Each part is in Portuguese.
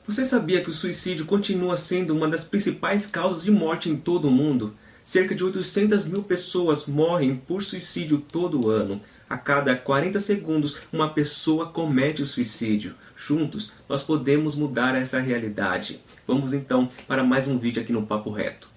Você sabia que o suicídio continua sendo uma das principais causas de morte em todo o mundo? Cerca de 800 mil pessoas morrem por suicídio todo ano. A cada 40 segundos, uma pessoa comete o suicídio. Juntos, nós podemos mudar essa realidade. Vamos então para mais um vídeo aqui no Papo Reto.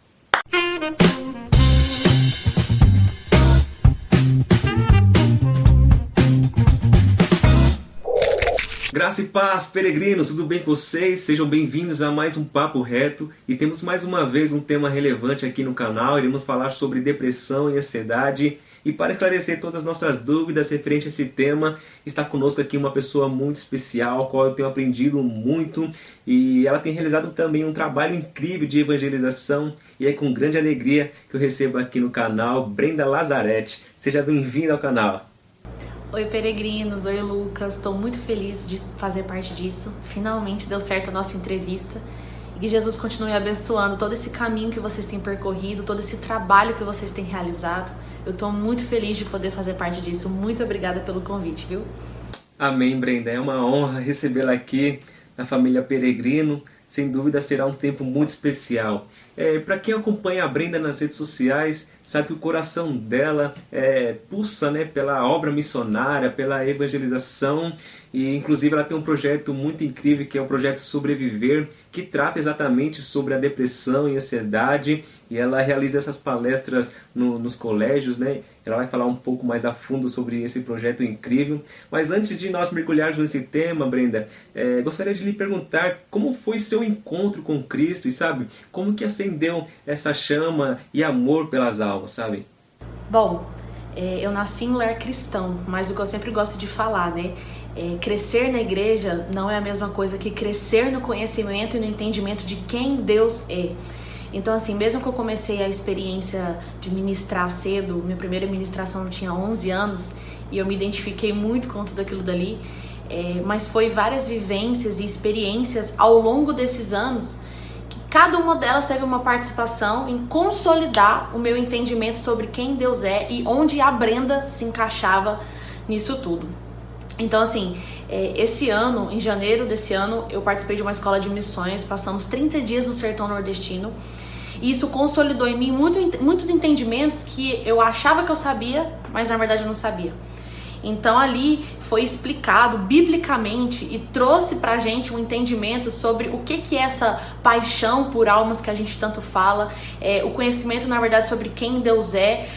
Graça e paz, peregrinos, tudo bem com vocês? Sejam bem-vindos a mais um Papo Reto e temos mais uma vez um tema relevante aqui no canal. Iremos falar sobre depressão e ansiedade. E para esclarecer todas as nossas dúvidas referente a esse tema, está conosco aqui uma pessoa muito especial, a qual eu tenho aprendido muito, e ela tem realizado também um trabalho incrível de evangelização, e é com grande alegria que eu recebo aqui no canal Brenda Lazarete. Seja bem-vinda ao canal. Oi peregrinos, oi Lucas, estou muito feliz de fazer parte disso. Finalmente deu certo a nossa entrevista e que Jesus continue abençoando todo esse caminho que vocês têm percorrido, todo esse trabalho que vocês têm realizado. Eu estou muito feliz de poder fazer parte disso. Muito obrigada pelo convite, viu? Amém, Brenda. É uma honra recebê-la aqui na família Peregrino. Sem dúvida será um tempo muito especial. Para quem acompanha a Brenda nas redes sociais, sabe que o coração dela pulsa, né, pela obra missionária, pela evangelização. E inclusive ela tem um projeto muito incrível que é o projeto Sobreviver, que trata exatamente sobre a depressão e ansiedade. E ela realiza essas palestras nos colégios, né? Ela vai falar um pouco mais a fundo sobre esse projeto incrível. Mas antes de nós mergulharmos nesse tema, Brenda, gostaria de lhe perguntar como foi seu encontro com Cristo e, sabe, como que acendeu essa chama e amor pelas almas, sabe? Bom, eu nasci em um lar cristão, mas o que eu sempre gosto de falar, né? Crescer na igreja não é a mesma coisa que crescer no conhecimento e no entendimento de quem Deus é. Então, assim, mesmo que eu comecei a experiência de ministrar cedo, minha primeira ministração eu tinha 11 anos e eu me identifiquei muito com tudo aquilo dali, mas foi várias vivências e experiências ao longo desses anos que cada uma delas teve uma participação em consolidar o meu entendimento sobre quem Deus é e onde a Brenda se encaixava nisso tudo. Então, assim, esse ano, em janeiro desse ano, eu participei de uma escola de missões, passamos 30 dias no sertão nordestino, e isso consolidou em mim muitos entendimentos que eu achava que eu sabia, mas na verdade eu não sabia. Então ali foi explicado biblicamente e trouxe pra gente um entendimento sobre o que é essa paixão por almas que a gente tanto fala, o conhecimento na verdade sobre quem Deus é,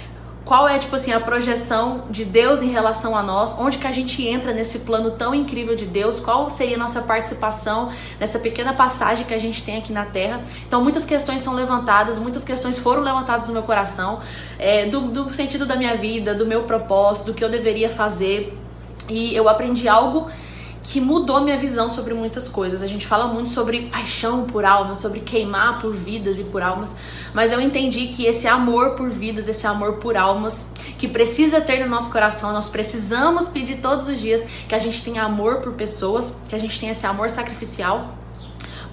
qual é, tipo assim, a projeção de Deus em relação a nós, onde que a gente entra nesse plano tão incrível de Deus, qual seria a nossa participação nessa pequena passagem que a gente tem aqui na Terra. Então muitas questões são levantadas, muitas questões foram levantadas no meu coração, do sentido da minha vida, do meu propósito, do que eu deveria fazer, e eu aprendi algo que mudou minha visão sobre muitas coisas. A gente fala muito sobre paixão por almas, sobre queimar por vidas e por almas, mas eu entendi que esse amor por vidas, esse amor por almas, que precisa ter no nosso coração, nós precisamos pedir todos os dias que a gente tenha amor por pessoas, que a gente tenha esse amor sacrificial.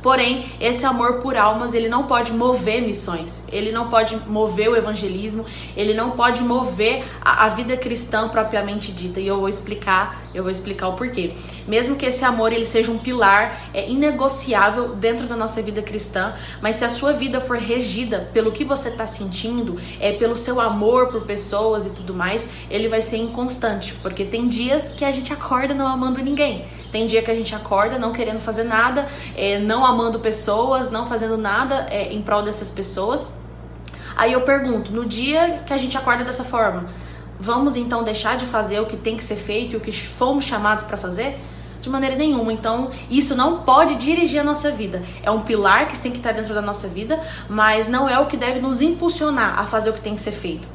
Porém, esse amor por almas, ele não pode mover missões, ele não pode mover o evangelismo, ele não pode mover a vida cristã propriamente dita. E eu vou explicar o porquê. Mesmo que esse amor ele seja um pilar inegociável dentro da nossa vida cristã, mas se a sua vida for regida pelo que você está sentindo, pelo seu amor por pessoas e tudo mais, ele vai ser inconstante, porque tem dias que a gente acorda não amando ninguém. Tem dia que a gente acorda não querendo fazer nada, não amando pessoas, não fazendo nada em prol dessas pessoas. Aí eu pergunto, no dia que a gente acorda dessa forma, vamos então deixar de fazer o que tem que ser feito e o que fomos chamados para fazer? De maneira nenhuma. Então isso não pode dirigir a nossa vida. É um pilar que tem que estar dentro da nossa vida, mas não é o que deve nos impulsionar a fazer o que tem que ser feito.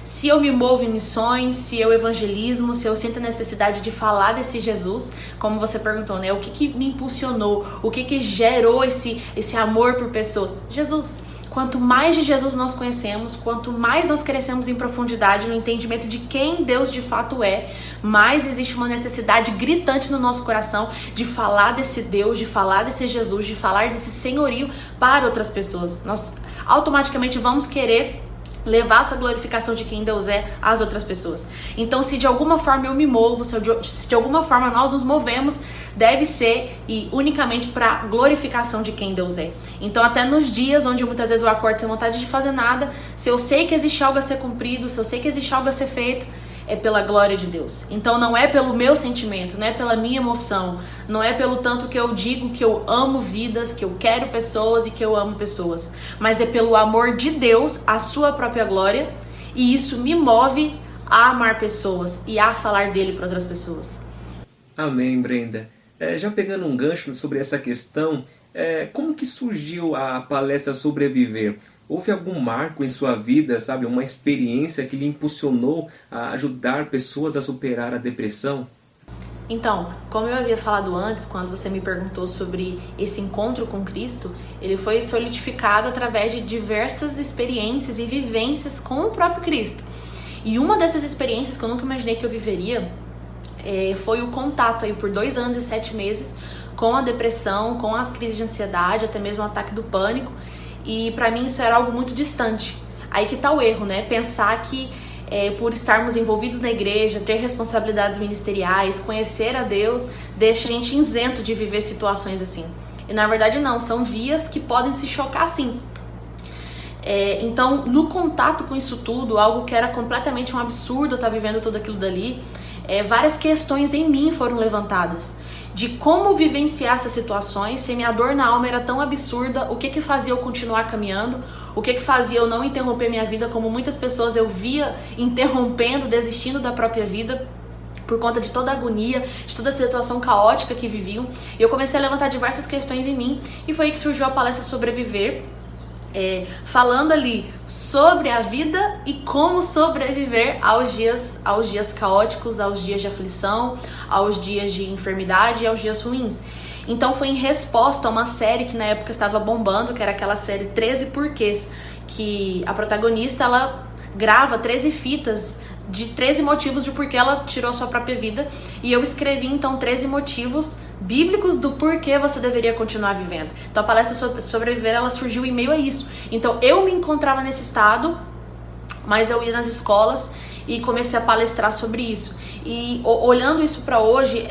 Se eu me movo em missões, se eu evangelismo, se eu sinto a necessidade de falar desse Jesus, como você perguntou, né? O que me impulsionou? O que gerou esse amor por pessoas? Jesus. Quanto mais de Jesus nós conhecemos, quanto mais nós crescemos em profundidade no entendimento de quem Deus de fato é, mais existe uma necessidade gritante no nosso coração de falar desse Deus, de falar desse Jesus, de falar desse senhorio para outras pessoas. Nós automaticamente vamos querer levar essa glorificação de quem Deus é às outras pessoas. Então, se de alguma forma eu me movo, se de alguma forma nós nos movemos deve ser e unicamente para glorificação de quem Deus é. Então até nos dias onde muitas vezes eu acordo sem vontade de fazer nada, se eu sei que existe algo a ser cumprido, se eu sei que existe algo a ser feito, é pela glória de Deus. Então não é pelo meu sentimento, não é pela minha emoção, não é pelo tanto que eu digo que eu amo vidas, que eu quero pessoas e que eu amo pessoas, mas é pelo amor de Deus, a sua própria glória, e isso me move a amar pessoas e a falar dele para outras pessoas. Amém, Brenda. Já pegando um gancho sobre essa questão, como que surgiu a palestra Sobreviver? Houve algum marco em sua vida, sabe, uma experiência que lhe impulsionou a ajudar pessoas a superar a depressão? Então, como eu havia falado antes, quando você me perguntou sobre esse encontro com Cristo, ele foi solidificado através de diversas experiências e vivências com o próprio Cristo. E uma dessas experiências que eu nunca imaginei que eu viveria foi o contato aí por 2 anos e 7 meses com a depressão, com as crises de ansiedade, até mesmo o ataque do pânico. E pra mim isso era algo muito distante. Aí que tá o erro, né? Pensar que por estarmos envolvidos na igreja, ter responsabilidades ministeriais, conhecer a Deus, deixa a gente isento de viver situações assim. E na verdade não, são vias que podem se chocar sim. Então, no contato com isso tudo, algo que era completamente um absurdo eu estar vivendo tudo aquilo dali, várias questões em mim foram levantadas. De como vivenciar essas situações, se minha dor na alma era tão absurda, o que fazia eu continuar caminhando, o que fazia eu não interromper minha vida, como muitas pessoas eu via interrompendo, desistindo da própria vida, por conta de toda a agonia, de toda a situação caótica que viviam. E eu comecei a levantar diversas questões em mim, e foi aí que surgiu a palestra Sobreviver, falando ali sobre a vida e como sobreviver aos dias caóticos, aos dias de aflição, aos dias de enfermidade e aos dias ruins. Então foi em resposta a uma série que na época estava bombando, que era aquela série 13 Porquês, que a protagonista ela grava 13 fitas de 13 motivos de porquê ela tirou sua própria vida, e eu escrevi então 13 motivos bíblicos do porquê você deveria continuar vivendo. Então a palestra Sobreviver ela surgiu em meio a isso. Então eu me encontrava nesse estado, mas eu ia nas escolas e comecei a palestrar sobre isso. E olhando isso para hoje,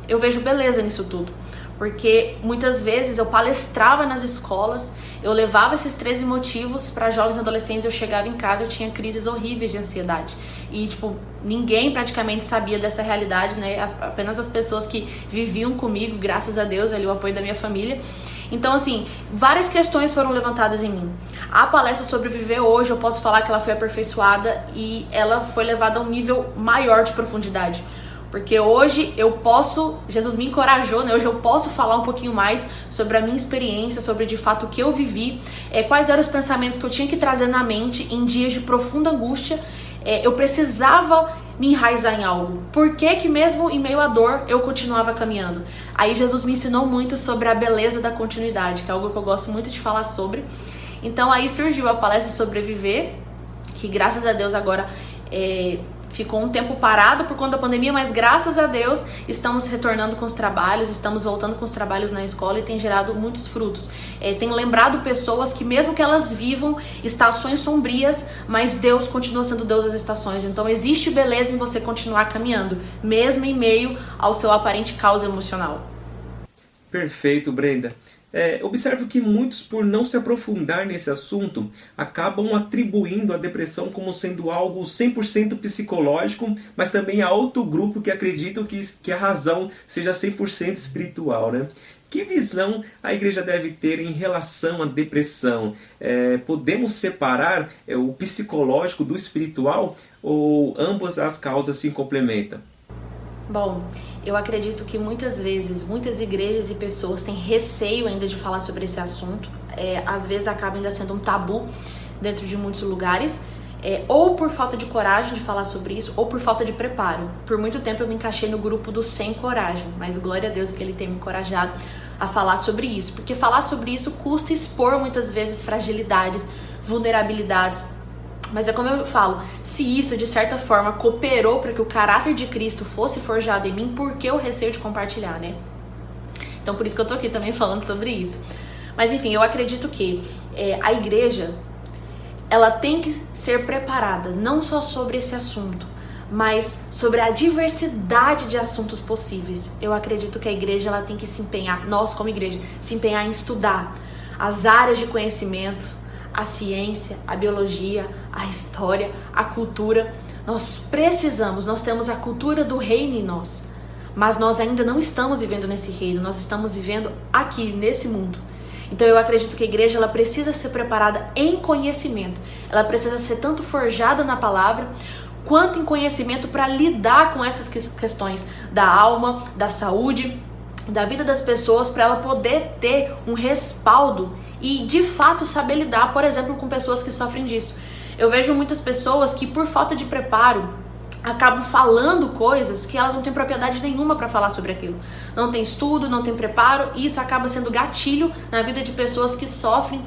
eu vejo beleza nisso tudo. Porque muitas vezes eu palestrava nas escolas, eu levava esses 13 motivos para jovens e adolescentes, eu chegava em casa, eu tinha crises horríveis de ansiedade. E, ninguém praticamente sabia dessa realidade, né? Apenas as pessoas que viviam comigo, graças a Deus, ali o apoio da minha família. Então, assim, várias questões foram levantadas em mim. A palestra Sobreviver hoje, eu posso falar que ela foi aperfeiçoada e ela foi levada a um nível maior de profundidade. Porque hoje Jesus me encorajou, né? Hoje eu posso falar um pouquinho mais sobre a minha experiência, sobre de fato o que eu vivi, quais eram os pensamentos que eu tinha que trazer na mente em dias de profunda angústia. Eu precisava me enraizar em algo. Por que mesmo em meio à dor eu continuava caminhando? Aí Jesus me ensinou muito sobre a beleza da continuidade, que é algo que eu gosto muito de falar sobre. Então aí surgiu a palestra Sobreviver, que graças a Deus agora ficou um tempo parado por conta da pandemia, mas graças a Deus estamos retornando com os trabalhos, estamos voltando com os trabalhos na escola e tem gerado muitos frutos. Tem lembrado pessoas que mesmo que elas vivam estações sombrias, mas Deus continua sendo Deus das estações. Então existe beleza em você continuar caminhando, mesmo em meio ao seu aparente caos emocional. Perfeito, Brenda. Observo que muitos, por não se aprofundar nesse assunto, acabam atribuindo a depressão como sendo algo 100% psicológico, mas também há outro grupo que acreditam que a razão seja 100% espiritual, né? Que visão a igreja deve ter em relação à depressão? Podemos separar o psicológico do espiritual ou ambas as causas se complementam? Bom, eu acredito que muitas vezes, muitas igrejas e pessoas têm receio ainda de falar sobre esse assunto. Às vezes acaba ainda sendo um tabu dentro de muitos lugares, ou por falta de coragem de falar sobre isso, ou por falta de preparo. Por muito tempo eu me encaixei no grupo do sem coragem, mas glória a Deus que Ele tem me encorajado a falar sobre isso, porque falar sobre isso custa expor muitas vezes fragilidades, vulnerabilidades. Mas é como eu falo, se isso de certa forma cooperou para que o caráter de Cristo fosse forjado em mim, por que o receio de compartilhar, né? Então por isso que eu tô aqui também falando sobre isso. Mas enfim, eu acredito que a igreja, ela tem que ser preparada, não só sobre esse assunto, mas sobre a diversidade de assuntos possíveis. Eu acredito que a igreja ela tem que se empenhar, nós como igreja, se empenhar em estudar as áreas de conhecimento, a ciência, a biologia, a história, a cultura. Nós temos a cultura do reino em nós, mas nós ainda não estamos vivendo nesse reino, nós estamos vivendo aqui, nesse mundo. Então eu acredito que a igreja ela precisa ser preparada em conhecimento, ela precisa ser tanto forjada na palavra, quanto em conhecimento para lidar com essas questões da alma, da saúde, da vida das pessoas, para ela poder ter um respaldo e de fato saber lidar, por exemplo, com pessoas que sofrem disso. Eu vejo muitas pessoas que por falta de preparo acabam falando coisas que elas não têm propriedade nenhuma para falar sobre aquilo. Não tem estudo, não tem preparo, e isso acaba sendo gatilho na vida de pessoas que sofrem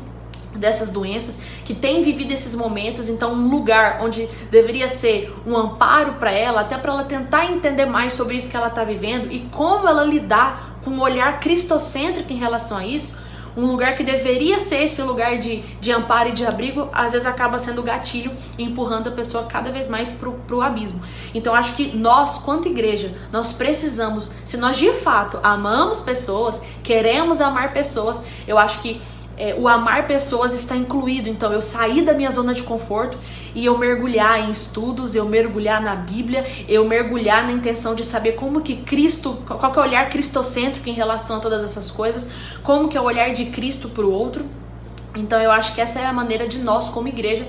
dessas doenças, que têm vivido esses momentos. Então um lugar onde deveria ser um amparo para ela, até para ela tentar entender mais sobre isso que ela está vivendo e como ela lidar com um olhar cristocêntrico em relação a isso, um lugar que deveria ser esse lugar de amparo e de abrigo, às vezes acaba sendo gatilho e empurrando a pessoa cada vez mais pro abismo. Então acho que nós, quanto igreja, nós precisamos, se nós de fato amamos pessoas, queremos amar pessoas, eu acho que o amar pessoas está incluído. Então eu sair da minha zona de conforto e eu mergulhar em estudos, eu mergulhar na Bíblia, eu mergulhar na intenção de saber como que Cristo, qual que é o olhar cristocêntrico em relação a todas essas coisas, como que é o olhar de Cristo para o outro. Então eu acho que essa é a maneira de nós como igreja,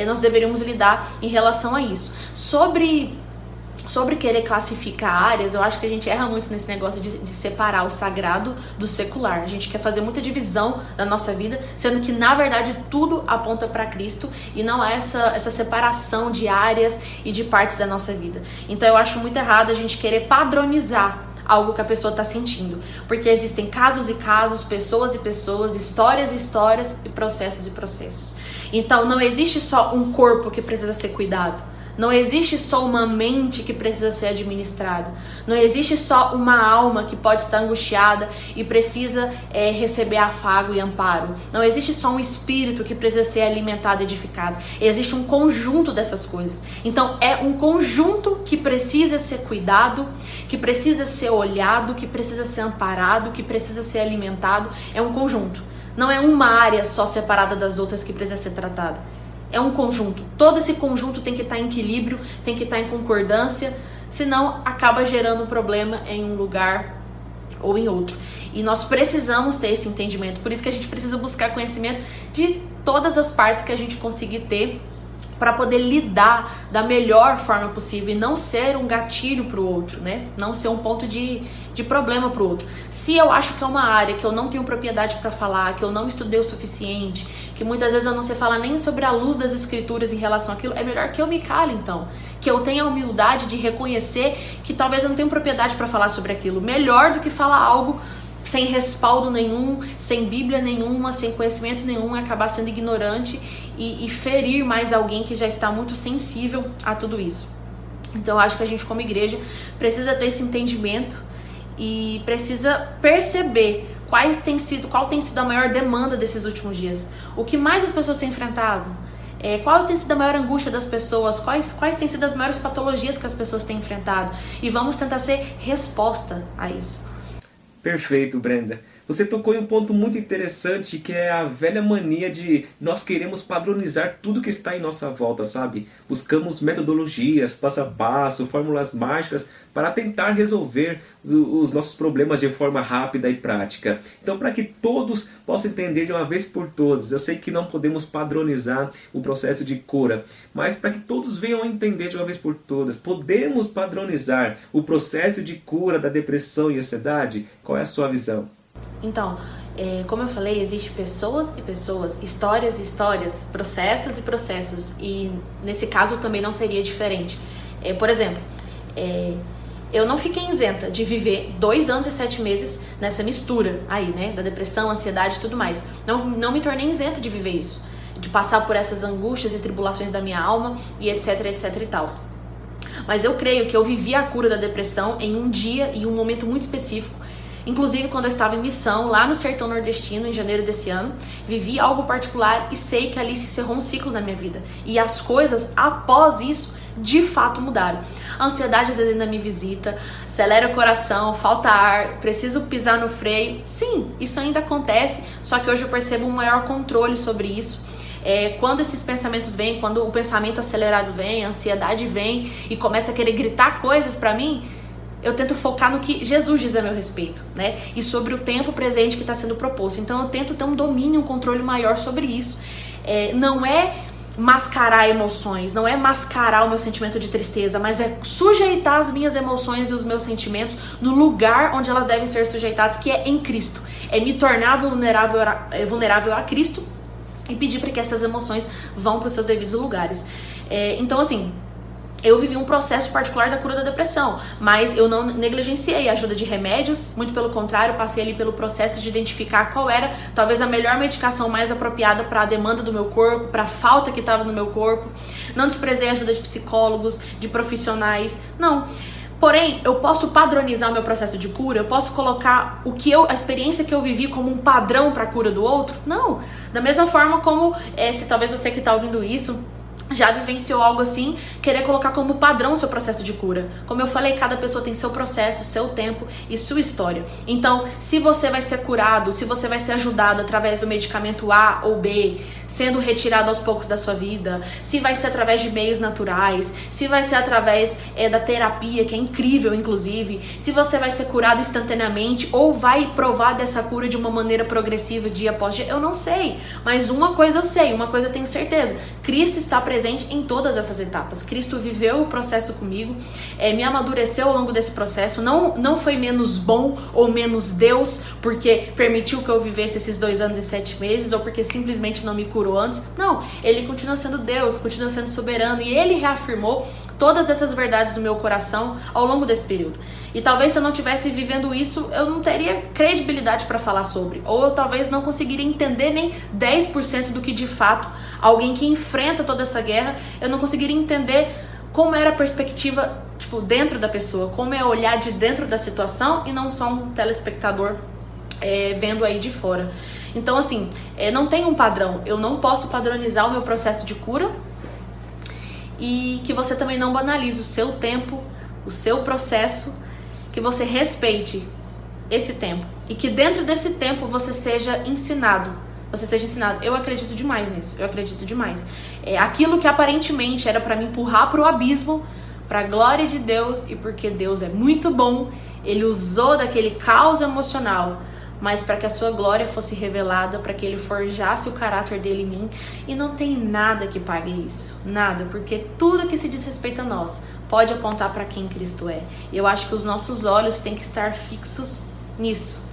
nós deveríamos lidar em relação a isso. Sobre querer classificar áreas, eu acho que a gente erra muito nesse negócio de separar o sagrado do secular. A gente quer fazer muita divisão da nossa vida, sendo que na verdade tudo aponta para Cristo e não há essa separação de áreas e de partes da nossa vida. Então eu acho muito errado a gente querer padronizar algo que a pessoa está sentindo, porque existem casos e casos, pessoas e pessoas, histórias e histórias e processos. Então não existe só um corpo que precisa ser cuidado. Não existe só uma mente que precisa ser administrada. Não existe só uma alma que pode estar angustiada e precisa receber afago e amparo. Não existe só um espírito que precisa ser alimentado e edificado. Existe um conjunto dessas coisas. Então é um conjunto que precisa ser cuidado, que precisa ser olhado, que precisa ser amparado, que precisa ser alimentado. É um conjunto. Não é uma área só separada das outras que precisa ser tratada. É um conjunto. Todo esse conjunto tem que estar em equilíbrio, tem que estar em concordância, senão acaba gerando um problema em um lugar ou em outro. E nós precisamos ter esse entendimento. Por isso que a gente precisa buscar conhecimento de todas as partes que a gente conseguir ter para poder lidar da melhor forma possível e não ser um gatilho para o outro, né? Não ser um ponto de problema para o outro. Se eu acho que é uma área que eu não tenho propriedade para falar, que eu não estudei o suficiente, que muitas vezes eu não sei falar nem sobre a luz das escrituras em relação àquilo, é melhor que eu me cale então. Que eu tenha a humildade de reconhecer que talvez eu não tenha propriedade para falar sobre aquilo. Melhor do que falar algo sem respaldo nenhum, sem Bíblia nenhuma, sem conhecimento nenhum, acabar sendo ignorante e ferir mais alguém que já está muito sensível a tudo isso. Então eu acho que a gente como igreja precisa ter esse entendimento e precisa perceber qual tem sido a maior demanda desses últimos dias. O que mais as pessoas têm enfrentado? Qual tem sido a maior angústia das pessoas? Quais têm sido as maiores patologias que as pessoas têm enfrentado? E vamos tentar ser resposta a isso. Perfeito, Brenda. Você tocou em um ponto muito interessante, que é a velha mania de nós queremos padronizar tudo que está em nossa volta, sabe? Buscamos metodologias, passo a passo, fórmulas mágicas para tentar resolver os nossos problemas de forma rápida e prática. Então, para que todos possam entender de uma vez por todas, eu sei que não podemos padronizar o processo de cura, mas para que todos venham a entender de uma vez por todas, podemos padronizar o processo de cura da depressão e ansiedade? Qual é a sua visão? Então, como eu falei, existem pessoas e pessoas, histórias e histórias, processos e processos, e nesse caso também não seria diferente. Por exemplo, eu não fiquei isenta de viver 2 anos e 7 meses nessa mistura aí, né, da depressão, ansiedade e tudo mais. Não me tornei isenta de viver isso, de passar por essas angústias e tribulações da minha alma e etc e tal. Mas eu creio que eu vivi a cura da depressão em um dia e um momento muito específico. Inclusive, quando eu estava em missão, lá no sertão nordestino, em janeiro desse ano, vivi algo particular e sei que ali se encerrou um ciclo na minha vida. E as coisas, após isso, de fato mudaram. A ansiedade às vezes ainda me visita, acelera o coração, falta ar, preciso pisar no freio. Sim, isso ainda acontece, só que hoje eu percebo um maior controle sobre isso. Quando esses pensamentos vêm, quando o pensamento acelerado vem, a ansiedade vem e começa a querer gritar coisas pra mim, eu tento focar no que Jesus diz a meu respeito, né? E sobre o tempo presente que está sendo proposto. Então eu tento ter um domínio, um controle maior sobre isso. Não é mascarar emoções, não é mascarar o meu sentimento de tristeza, mas é sujeitar as minhas emoções e os meus sentimentos no lugar onde elas devem ser sujeitadas, que é em Cristo. É me tornar vulnerável a Cristo e pedir para que essas emoções vão para os seus devidos lugares. Então, assim, eu vivi um processo particular da cura da depressão, mas eu não negligenciei a ajuda de remédios, muito pelo contrário, passei ali pelo processo de identificar qual era talvez a melhor medicação mais apropriada para a demanda do meu corpo, para a falta que estava no meu corpo. Não desprezei a ajuda de psicólogos, de profissionais, não. Porém, eu posso padronizar o meu processo de cura? Eu posso colocar a experiência que eu vivi como um padrão para a cura do outro? Não. Da mesma forma como, se talvez você que está ouvindo isso já vivenciou algo assim, querer colocar como padrão o seu processo de cura. Como eu falei, cada pessoa tem seu processo, seu tempo e sua história. Então, se você vai ser curado, se você vai ser ajudado através do medicamento A ou B, sendo retirado aos poucos da sua vida, se vai ser através de meios naturais, se vai ser através da terapia, que é incrível, inclusive, se você vai ser curado instantaneamente ou vai provar dessa cura de uma maneira progressiva dia após dia, eu não sei. Mas uma coisa eu sei, uma coisa eu tenho certeza: Cristo está presente em todas essas etapas. Cristo viveu o processo comigo, me amadureceu ao longo desse processo, não foi menos bom ou menos Deus porque permitiu que eu vivesse esses 2 anos e 7 meses ou porque simplesmente não me curou antes. Não, ele continua sendo Deus, continua sendo soberano e ele reafirmou todas essas verdades do meu coração ao longo desse período. E talvez se eu não estivesse vivendo isso, eu não teria credibilidade para falar sobre. Ou eu talvez não conseguiria entender nem 10% do que de fato alguém que enfrenta toda essa guerra, eu não conseguiria entender como era a perspectiva, dentro da pessoa, como é olhar de dentro da situação e não só um telespectador vendo aí de fora. Então, assim, não tem um padrão. Eu não posso padronizar o meu processo de cura e que você também não banalize o seu tempo, o seu processo, que você respeite esse tempo e que dentro desse tempo você seja ensinado. Eu acredito demais nisso, eu acredito demais. Aquilo que aparentemente era para me empurrar para o abismo, para a glória de Deus e porque Deus é muito bom, Ele usou daquele caos emocional, mas para que a sua glória fosse revelada, para que Ele forjasse o caráter dele em mim. E não tem nada que pague isso, nada, porque tudo que se diz respeito a nós pode apontar para quem Cristo é. Eu acho que os nossos olhos têm que estar fixos nisso.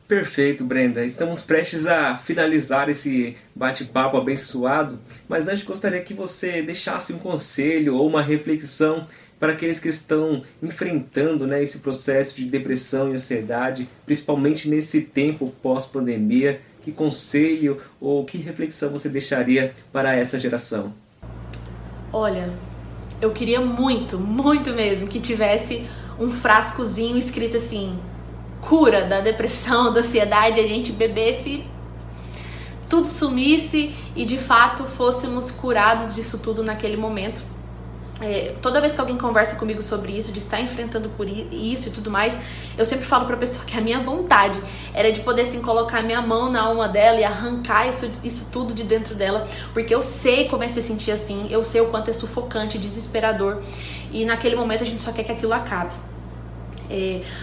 Perfeito, Brenda. Estamos prestes a finalizar esse bate-papo abençoado, mas antes gostaria que você deixasse um conselho ou uma reflexão para aqueles que estão enfrentando, esse processo de depressão e ansiedade, principalmente nesse tempo pós-pandemia. Que conselho ou que reflexão você deixaria para essa geração? Olha, eu queria muito, muito mesmo que tivesse um frascozinho escrito assim: cura da depressão, da ansiedade, a gente bebesse, tudo sumisse e de fato fôssemos curados disso tudo naquele momento. Toda vez que alguém conversa comigo sobre isso, de estar enfrentando por isso e tudo mais, eu sempre falo pra pessoa que a minha vontade era de poder assim colocar minha mão na alma dela e arrancar isso tudo de dentro dela, porque eu sei como é se sentir assim, eu sei o quanto é sufocante, desesperador, e naquele momento a gente só quer que aquilo acabe.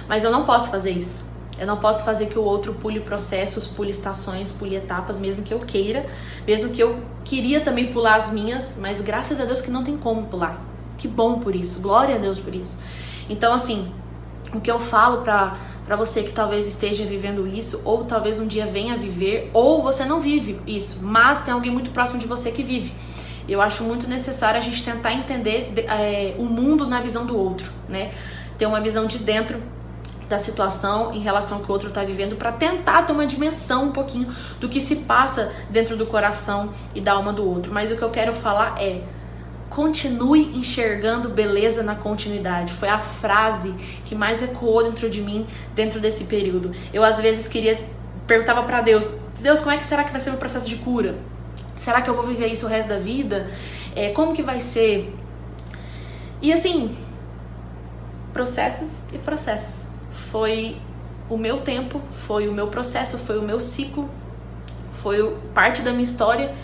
Mas eu não posso fazer isso. Eu não posso fazer que o outro pule processos, pule estações, pule etapas, mesmo que eu queira, mesmo que eu queria também pular as minhas, mas graças a Deus que não tem como pular. Que bom por isso, glória a Deus por isso. Então, assim, o que eu falo pra você que talvez esteja vivendo isso, ou talvez um dia venha viver, ou você não vive isso, mas tem alguém muito próximo de você que vive. Eu acho muito necessário a gente tentar entender o mundo na visão do outro, né? Ter uma visão de dentro da situação em relação ao que o outro está vivendo, para tentar ter uma dimensão um pouquinho do que se passa dentro do coração e da alma do outro. Mas o que eu quero falar é: continue enxergando beleza na continuidade. Foi a frase que mais ecoou dentro de mim, dentro desse período. Eu às vezes perguntava para Deus: Deus, como é que será que vai ser o meu processo de cura? Será que eu vou viver isso o resto da vida? Como que vai ser? E assim, processos e processos. Foi o meu tempo, foi o meu processo, foi o meu ciclo, foi parte da minha história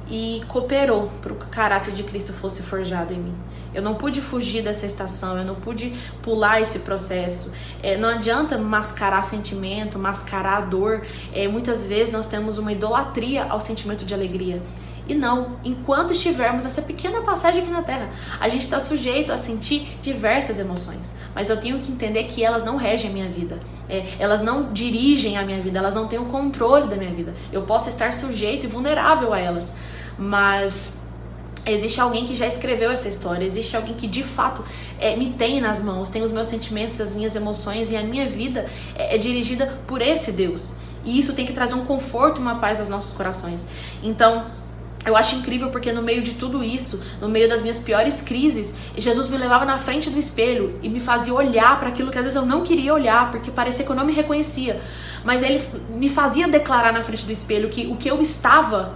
e cooperou para o caráter de Cristo fosse forjado em mim. Eu não pude fugir dessa estação, eu não pude pular esse processo. Não adianta mascarar sentimento, mascarar a dor. Muitas vezes nós temos uma idolatria ao sentimento de alegria. E não, enquanto estivermos nessa pequena passagem aqui na Terra, a gente está sujeito a sentir diversas emoções. Mas eu tenho que entender que elas não regem a minha vida. Elas não dirigem a minha vida, elas não têm o controle da minha vida. Eu posso estar sujeito e vulnerável a elas. Mas existe alguém que já escreveu essa história, existe alguém que de fato me tem nas mãos, tem os meus sentimentos, as minhas emoções, e a minha vida é dirigida por esse Deus. E isso tem que trazer um conforto e uma paz aos nossos corações. Então, eu acho incrível porque no meio de tudo isso, no meio das minhas piores crises, Jesus me levava na frente do espelho e me fazia olhar para aquilo que às vezes eu não queria olhar, porque parecia que eu não me reconhecia. Mas ele me fazia declarar na frente do espelho que o que eu estava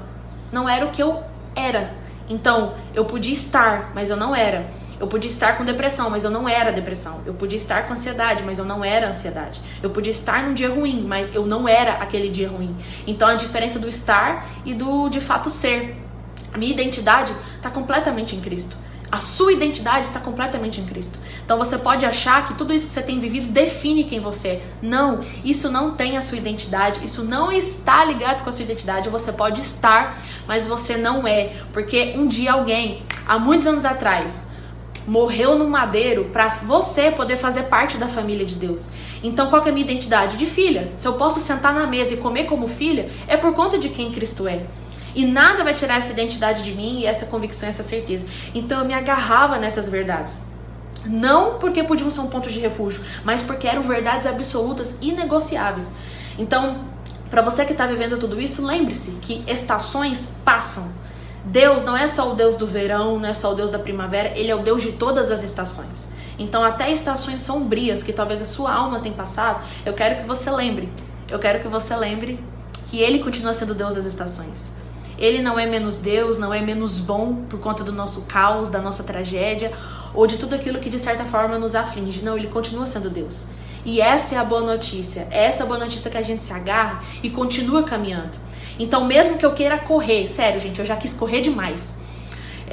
não era o que eu era. Então, eu podia estar, mas eu não era. Eu podia estar com depressão, mas eu não era depressão. Eu podia estar com ansiedade, mas eu não era ansiedade. Eu podia estar num dia ruim, mas eu não era aquele dia ruim. Então, a diferença do estar e do de fato ser. A minha identidade está completamente em Cristo. A sua identidade está completamente em Cristo. Então você pode achar que tudo isso que você tem vivido define quem você é. Não, isso não tem a sua identidade, isso não está ligado com a sua identidade. Você pode estar, mas você não é. Porque um dia alguém, há muitos anos atrás, morreu no madeiro para você poder fazer parte da família de Deus. Então qual que é a minha identidade? De filha. Se eu posso sentar na mesa e comer como filha, é por conta de quem Cristo é. E nada vai tirar essa identidade de mim e essa convicção, essa certeza. Então eu me agarrava nessas verdades. Não porque podiam ser um ponto de refúgio, mas porque eram verdades absolutas, inegociáveis. Então, para você que está vivendo tudo isso, lembre-se que estações passam. Deus não é só o Deus do verão, não é só o Deus da primavera, Ele é o Deus de todas as estações. Então até estações sombrias que talvez a sua alma tenha passado, eu quero que você lembre. Eu quero que você lembre que Ele continua sendo Deus das estações. Ele não é menos Deus, não é menos bom por conta do nosso caos, da nossa tragédia ou de tudo aquilo que de certa forma nos aflige. Não, Ele continua sendo Deus. E essa é a boa notícia. Essa é a boa notícia que a gente se agarra e continua caminhando. Então mesmo que eu queira correr, sério gente, eu já quis correr demais.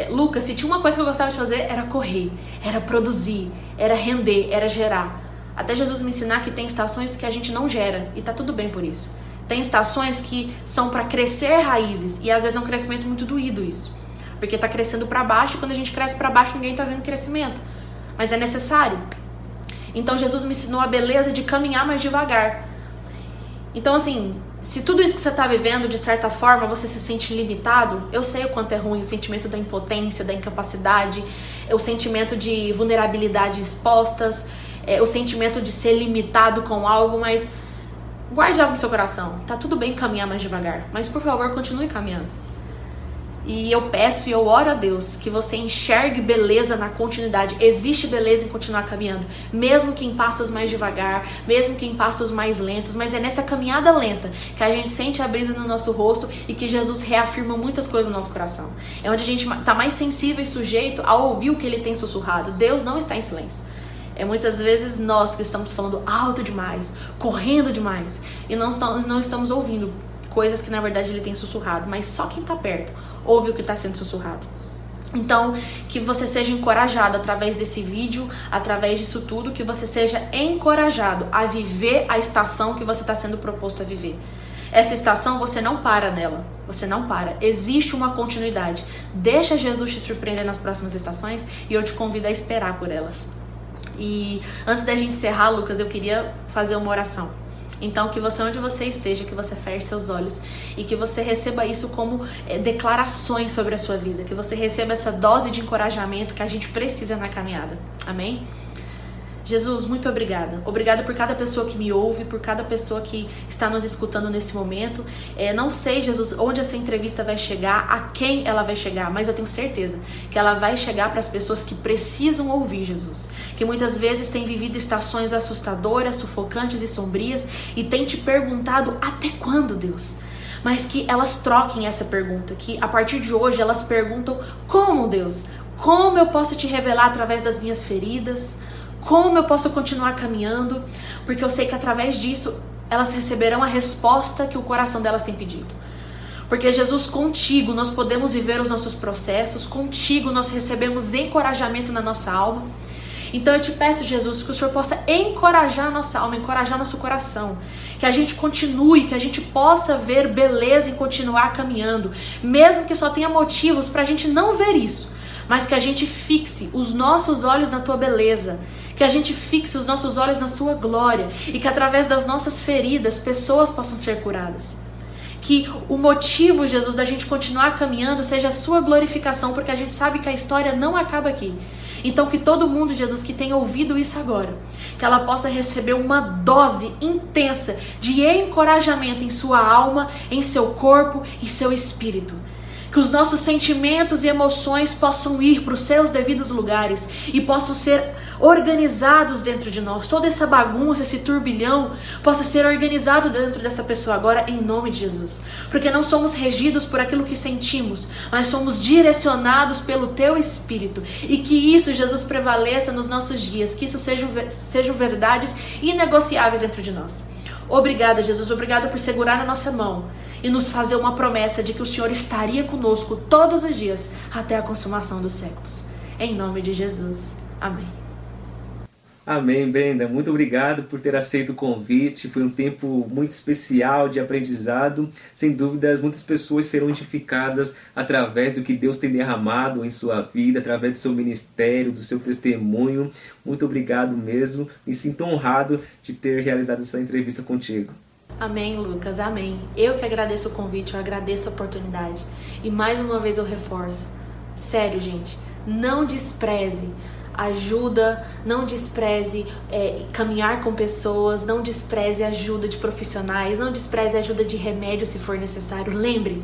Lucas, se tinha uma coisa que eu gostava de fazer, era correr, era produzir, era render, era gerar. Até Jesus me ensinar que tem estações que a gente não gera e tá tudo bem por isso. Tem estações que são para crescer raízes e às vezes é um crescimento muito doído isso. Porque tá crescendo para baixo e quando a gente cresce para baixo ninguém tá vendo crescimento. Mas é necessário. Então Jesus me ensinou a beleza de caminhar mais devagar. Então assim, se tudo isso que você tá vivendo de certa forma você se sente limitado, eu sei o quanto é ruim o sentimento da impotência, da incapacidade, o sentimento de vulnerabilidade expostas, o sentimento de ser limitado com algo, mas guarde algo no seu coração. Tá tudo bem caminhar mais devagar, mas por favor, continue caminhando. E eu peço e eu oro a Deus que você enxergue beleza na continuidade. Existe beleza em continuar caminhando, mesmo que em passos mais devagar, mesmo que em passos mais lentos, mas é nessa caminhada lenta que a gente sente a brisa no nosso rosto e que Jesus reafirma muitas coisas no nosso coração. É onde a gente tá mais sensível e sujeito a ouvir o que Ele tem sussurrado. Deus não está em silêncio. É muitas vezes nós que estamos falando alto demais, correndo demais, e não estamos ouvindo coisas que na verdade Ele tem sussurrado, mas só quem está perto ouve o que está sendo sussurrado. Então, que você seja encorajado através desse vídeo, através disso tudo, que você seja encorajado a viver a estação que você está sendo proposto a viver. Essa estação você não para nela, você não para, existe uma continuidade. Deixa Jesus te surpreender nas próximas estações e eu te convido a esperar por elas. E antes da gente encerrar, Lucas, eu queria fazer uma oração. Então, que você, onde você esteja, que você feche seus olhos e que você receba isso como declarações sobre a sua vida. Que você receba essa dose de encorajamento que a gente precisa na caminhada. Amém? Jesus, muito obrigada. Obrigada por cada pessoa que me ouve, por cada pessoa que está nos escutando nesse momento. Não sei, Jesus, onde essa entrevista vai chegar, a quem ela vai chegar, mas eu tenho certeza que ela vai chegar para as pessoas que precisam ouvir, Jesus. Que muitas vezes têm vivido estações assustadoras, sufocantes e sombrias e têm te perguntado até quando, Deus? Mas que elas troquem essa pergunta, que a partir de hoje elas perguntam como, Deus? Como eu posso te revelar através das minhas feridas? Como eu posso continuar caminhando? Porque eu sei que através disso elas receberão a resposta que o coração delas tem pedido. Porque Jesus, contigo nós podemos viver os nossos processos, contigo nós recebemos encorajamento na nossa alma. Então eu te peço, Jesus, que o Senhor possa encorajar a nossa alma, encorajar nosso coração. Que a gente continue, que a gente possa ver beleza em continuar caminhando. Mesmo que só tenha motivos para a gente não ver isso. Mas que a gente fixe os nossos olhos na tua beleza. Que a gente fixe os nossos olhos na sua glória. E que através das nossas feridas, pessoas possam ser curadas. Que o motivo, Jesus, da gente continuar caminhando seja a sua glorificação. Porque a gente sabe que a história não acaba aqui. Então que todo mundo, Jesus, que tenha ouvido isso agora, que ela possa receber uma dose intensa de encorajamento em sua alma, em seu corpo e seu espírito. Que os nossos sentimentos e emoções possam ir para os seus devidos lugares e possam ser organizados dentro de nós. Toda essa bagunça, esse turbilhão, possa ser organizado dentro dessa pessoa agora, em nome de Jesus. Porque não somos regidos por aquilo que sentimos, mas somos direcionados pelo Teu Espírito. E que isso, Jesus, prevaleça nos nossos dias. Que isso sejam verdades inegociáveis dentro de nós. Obrigada, Jesus. Obrigada por segurar na nossa mão e nos fazer uma promessa de que o Senhor estaria conosco todos os dias até a consumação dos séculos. Em nome de Jesus. Amém. Amém, Brenda. Muito obrigado por ter aceito o convite. Foi um tempo muito especial de aprendizado. Sem dúvidas, muitas pessoas serão edificadas através do que Deus tem derramado em sua vida, através do seu ministério, do seu testemunho. Muito obrigado mesmo. Me sinto honrado de ter realizado essa entrevista contigo. Amém, Lucas, amém. Eu que agradeço o convite, eu agradeço a oportunidade. E mais uma vez eu reforço. Sério, gente, não despreze ajuda, não despreze caminhar com pessoas, não despreze ajuda de profissionais, não despreze ajuda de remédio se for necessário. Lembre,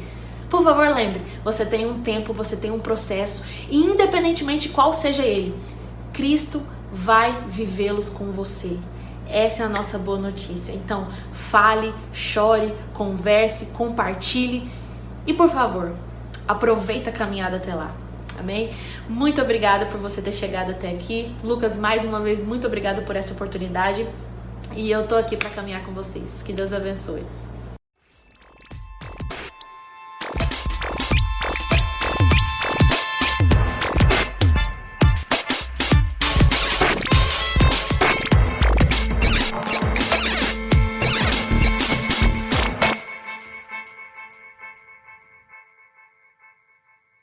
por favor, lembre, você tem um tempo, você tem um processo, e independentemente qual seja ele, Cristo vai vivê-los com você. Essa é a nossa boa notícia. Então, fale, chore, converse, compartilhe e, por favor, aproveita a caminhada até lá. Amém? Muito obrigada por você ter chegado até aqui. Lucas, mais uma vez, muito obrigada por essa oportunidade. E eu tô aqui para caminhar com vocês. Que Deus abençoe.